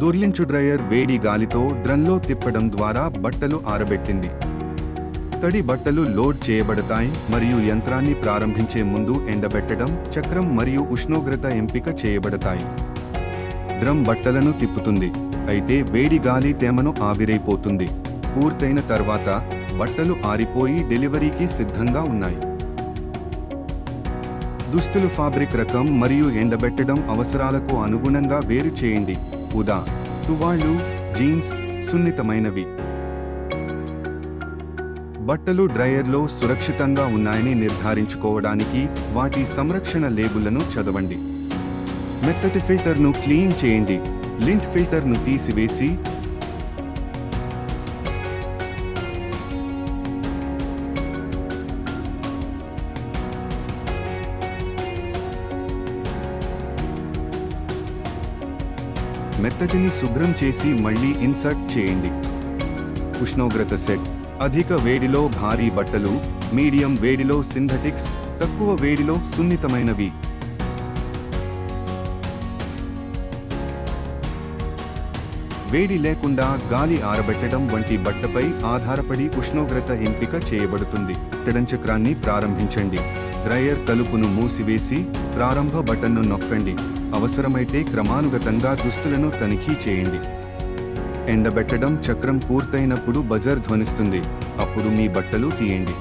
దొర్లించు dryer వేడి గాలితో డ్రమ్లో తిప్పడం ద్వారా బట్టలు ఆరబెట్టింది. తడి బట్టలు లోడ్ చేయబడతాయి మరియు యంత్రాన్ని ప్రారంభించే ముందు ఎండబెట్టడం చక్రం మరియు ఉష్ణోగ్రత ఎంపిక చేయబడతాయి. డ్రమ్ బట్టలను తిప్పుతుంది, అయితే వేడి గాలి తేమను ఆవిరైపోతుంది. పూర్తయిన తర్వాత బట్టలు ఆరిపోయి డెలివరీకి సిద్ధంగా ఉన్నాయి. దుస్తులు ఫాబ్రిక్ రకం మరియు ఎండబెట్టడం అవసరాలకు అనుగుణంగా వేరు చేయండి. ఉదా తువాళ్లు, జీన్స్ సున్నితమైనవి. బట్టలు డ్రయర్లో సురక్షితంగా ఉన్నాయని నిర్ధారించుకోవడానికి వాటి సంరక్షణ లేబుళ్లను చదవండి. మెత్తటి ఫిల్టర్ను క్లీన్ చేయండి. లింట్ ఫిల్టర్ను తీసివేసి మెత్తటిని శుభ్రం చేసి మళ్లీ ఇన్సర్ట్ చేయండి. ఉష్ణోగ్రత సెట్: అధిక వేడిలో భారీ బట్టలు, మీడియం వేడిలో సింథటిక్స్, తక్కువ వేడిలో సున్నితమైనవి. వేడి లేకుండా గాలి ఆరబెట్టడం వంటి బట్టపై ఆధారపడి ఉష్ణోగ్రత ఎంపిక చేయబడుతుంది. పెట్టడం చక్రాన్ని ప్రారంభించండి. డ్రయర్ తలుపును మూసివేసి ప్రారంభ బటన్ను నొక్కండి. అవసరమైతే క్రమానుగతంగా దుస్తులను తనిఖీ చేయండి. ఎండబెట్టడం చక్రం పూర్తయినప్పుడు బజర్ ధ్వనిస్తుంది. అప్పుడు మీ బట్టలు తీయండి.